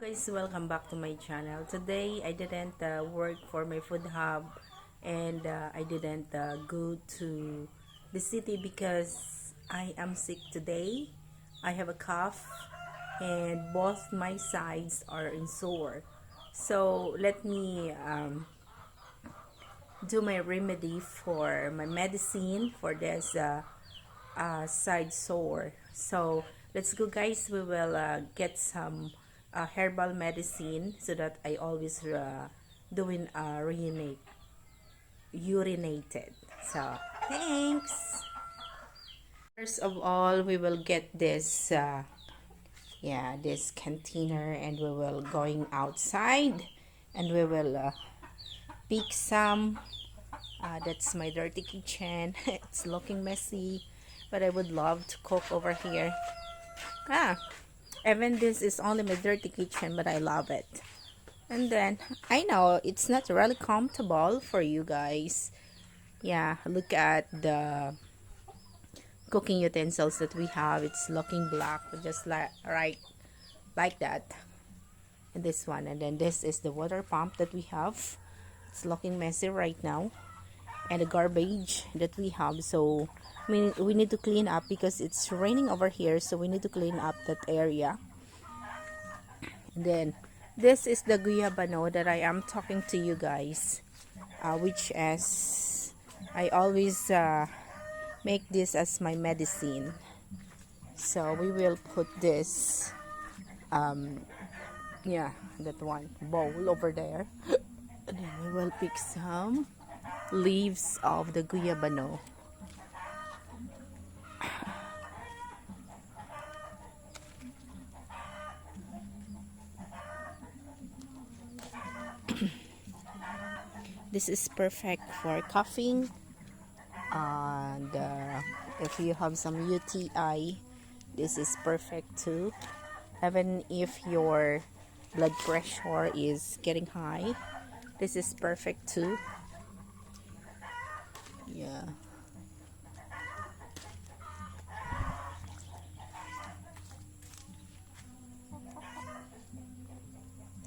Guys, welcome back to my channel. Today I didn't work for my food hub, and I didn't go to the city because I am sick today. I have a cough and both my sides are in sore. So let me do my remedy for my medicine for this side sore. So let's go, guys. We will get some herbal medicine so that I always doing urinated. So thanks. First of all, we will get this this container, and we will going outside, and we will pick some. That's my dirty kitchen. It's looking messy, but I would love to cook over here. Even this is only my dirty kitchen, but I love it. And then I know it's not really comfortable for you guys. Yeah, look at the cooking utensils that we have. It's looking black, just like that. And this one, and then this is the water pump that we have. It's looking messy right now, and the garbage that we have. So we need to clean up because it's raining over here, so we need to clean up that area. And then this is the guyabano that I am talking to you guys, which is I always make this as my medicine. So we will put this that one bowl over there. And then we will pick some leaves of the guyabano. This is perfect for coughing, and if you have some UTI, this is perfect too. Even if your blood pressure is getting high, this is perfect too. Yeah.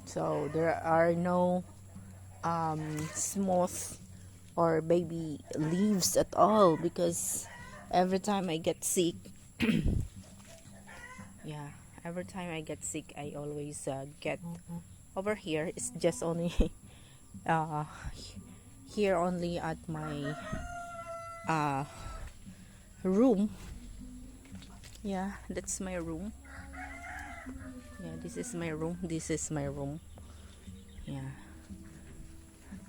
So there are no smooth or baby leaves at all, because every time I get sick every time I get sick, I always get over here. It's just only here only at my room. Yeah, that's my room. Yeah, this is my room. This is my room. Yeah.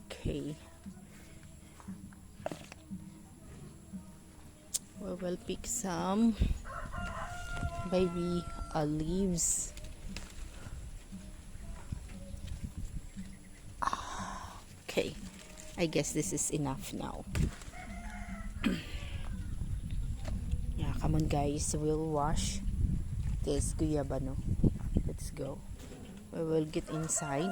Okay. We will pick some baby leaves. Okay, I guess this is enough now. Yeah, come on guys, we'll wash this guyabano. Let's go. We will get inside.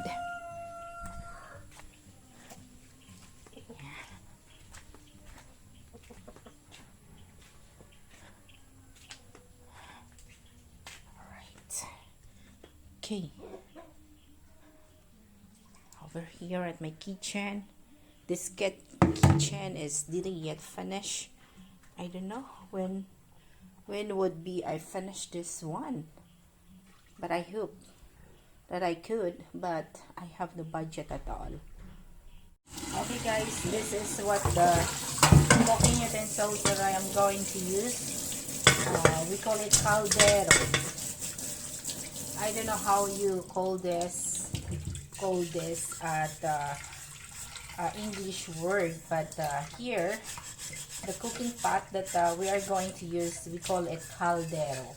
Okay, over here at my kitchen. This kitchen is didn't yet finish. I don't know when would be I finish this one, but I hope that I could, but I have no budget at all. Okay guys, this is what the cooking utensils that I am going to use. We call it caldero. I don't know how you call this at English word, but here the cooking pot that we are going to use, we call it caldero.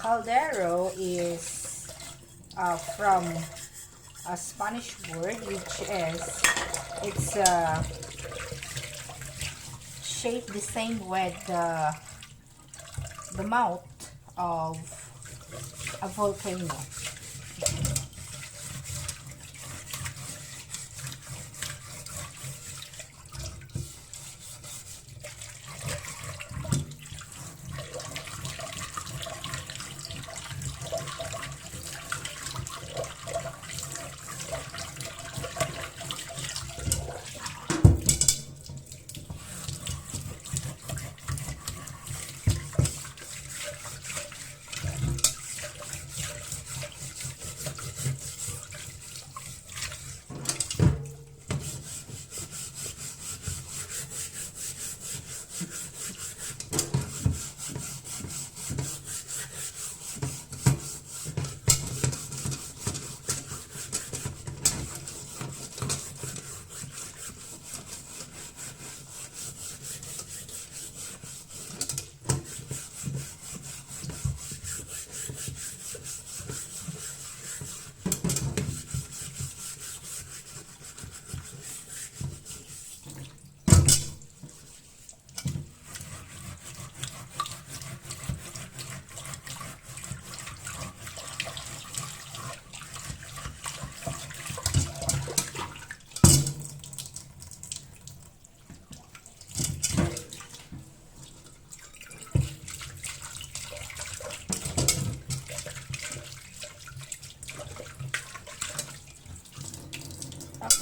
Caldero is from a Spanish word, which is it's shaped the same with the mouth of a volcano.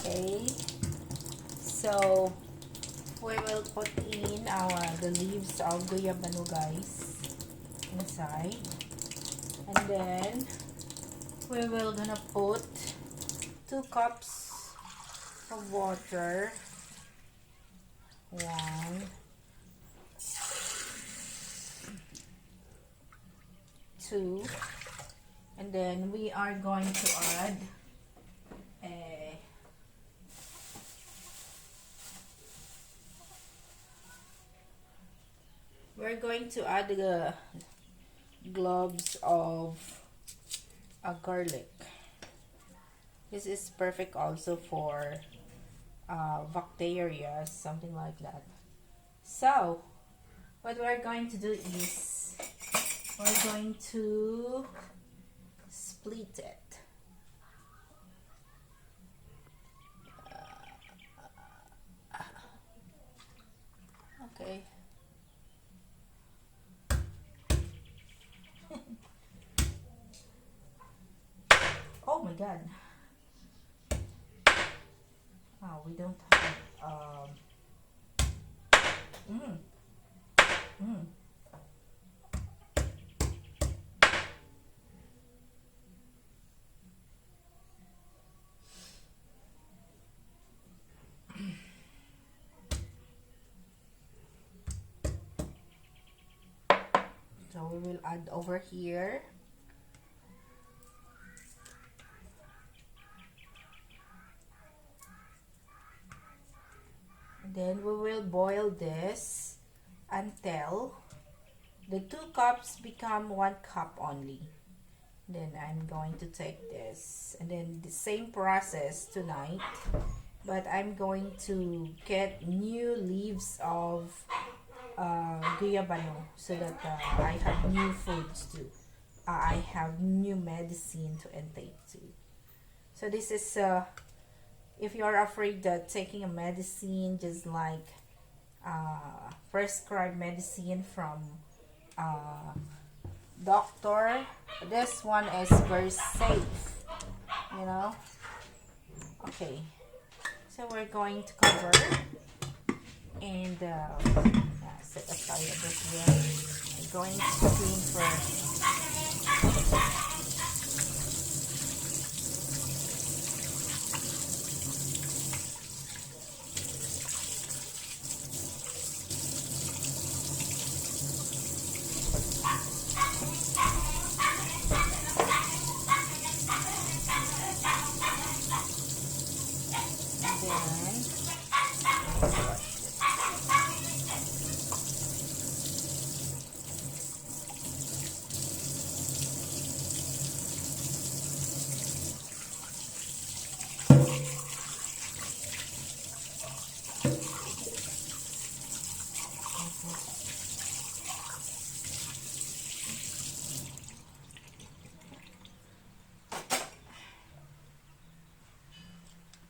Okay, so we will put in the leaves of guyabano, guys, inside, and then we will gonna put 2 cups of water. 1, 2, and then we are going to add a the globes of garlic. This is perfect also for bacteria, something like that. So what we're going to do is we're going to split it. Okay. Oh my god. Oh, we don't have mm, mm. So we will add over here. Then we will boil this until the 2 cups become 1 cup only. Then I'm going to take this, and then the same process tonight, but I'm going to get new leaves of guyabano so that I have new foods too. I have new medicine to intake too. So this is if you are afraid that taking a medicine, just like prescribed medicine from doctor, this one is very safe, you know. Okay, so we're going to cover and set aside a bit here. I'm going to clean first.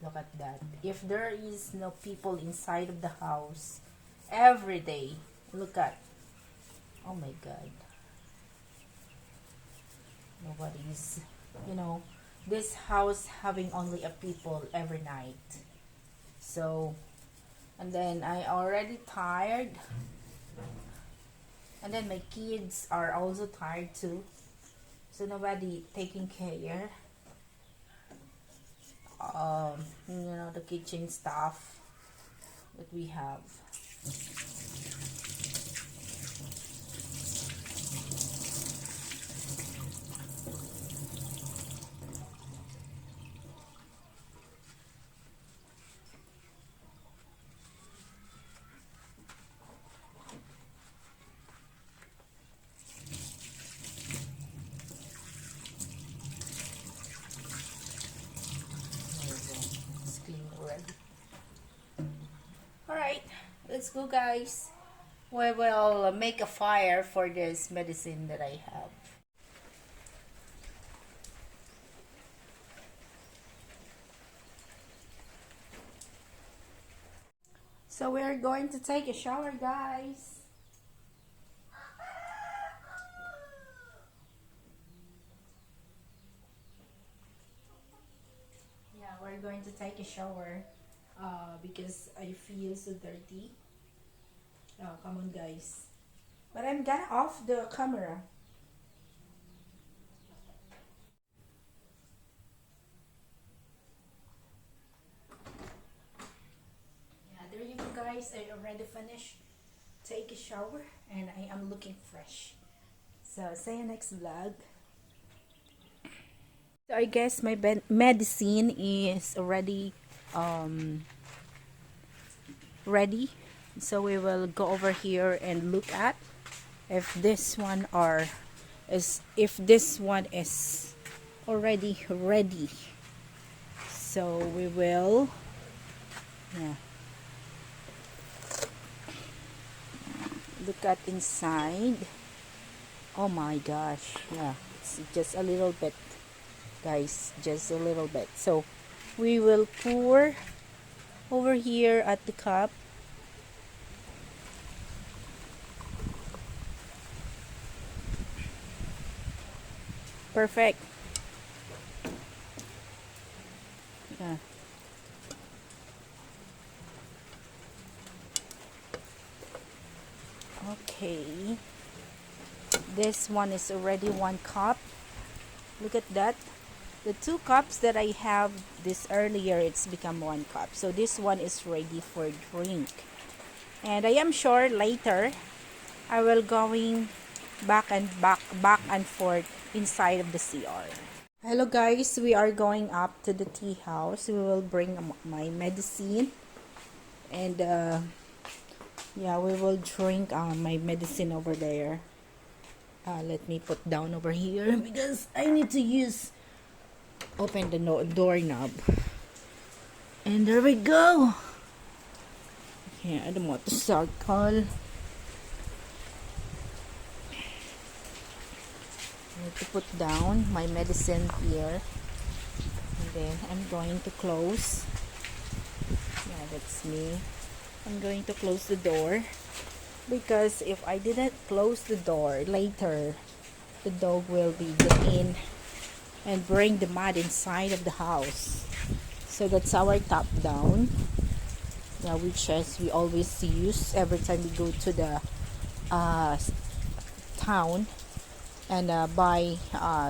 Look at that. If there is no people inside of the house every day, look at, oh my god, nobody's, you know, this house having only a people every night. So, and then I already tired, and then my kids are also tired too, so nobody taking care the kitchen stuff that we have. It's clean already. Alright, let's go, guys. We will make a fire for this medicine that I have. So we're going to take a shower, guys. Yeah, we're we're going to take a shower because I feel so dirty. Oh, come on, guys. But I'm gonna off the camera. Yeah, there you go, guys. I already finished. Take a shower and I am looking fresh. So, see you next vlog. So, I guess my medicine is already ready. So, we will go over here and look at if this one is already ready. So, we will, yeah, look at inside. Oh my gosh, yeah, it's just a little bit, guys, just a little bit. So we will pour over here at the cup. Perfect. Yeah. Okay, this one is already 1 cup. Look at that. The 2 cups that I have this earlier, it's become 1 cup. So this one is ready for drink. And I am sure later I will going back and forth inside of the CR. Hello guys, we are going up to the tea house. We will bring my medicine and yeah, we will drink my medicine over there. Let me put down over here because I need to open the doorknob. And there we go. Yeah, the motorcycle. I need to put down my medicine here. And then I'm going to close. Yeah, that's me. I'm going to close the door. Because if I didn't close the door later, the dog will be in and bring the mud inside of the house. So that's our top down, yeah, which as we always use every time we go to the town and buy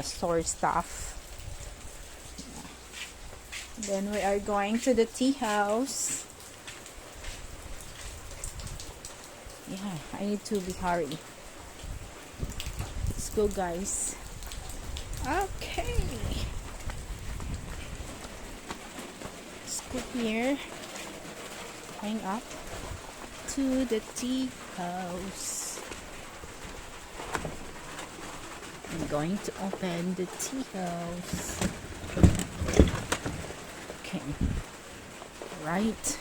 store stuff. Yeah. Then we are going to the tea house. Yeah, I need to be hurry. Let's go, guys. Okay. Let's go here. Going up to the tea house. I'm going to open the tea house. Okay. Right.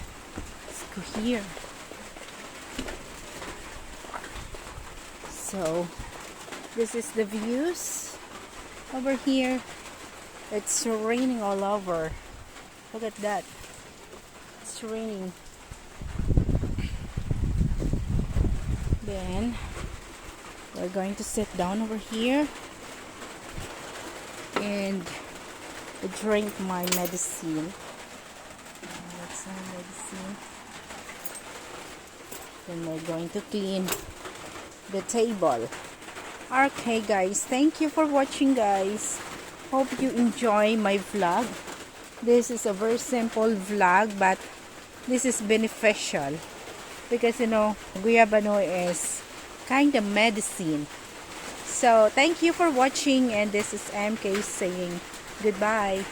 Let's go here. So this is the views over here. It's raining all over. Look at that. It's raining. Then we're going to sit down over here and drink my medicine. That's my medicine. Then we're going to clean the table. Okay guys, thank you for watching, guys. Hope you enjoy my vlog. This is a very simple vlog, but this is beneficial because guyabano is kind of medicine. So thank you for watching, and this is MK saying goodbye.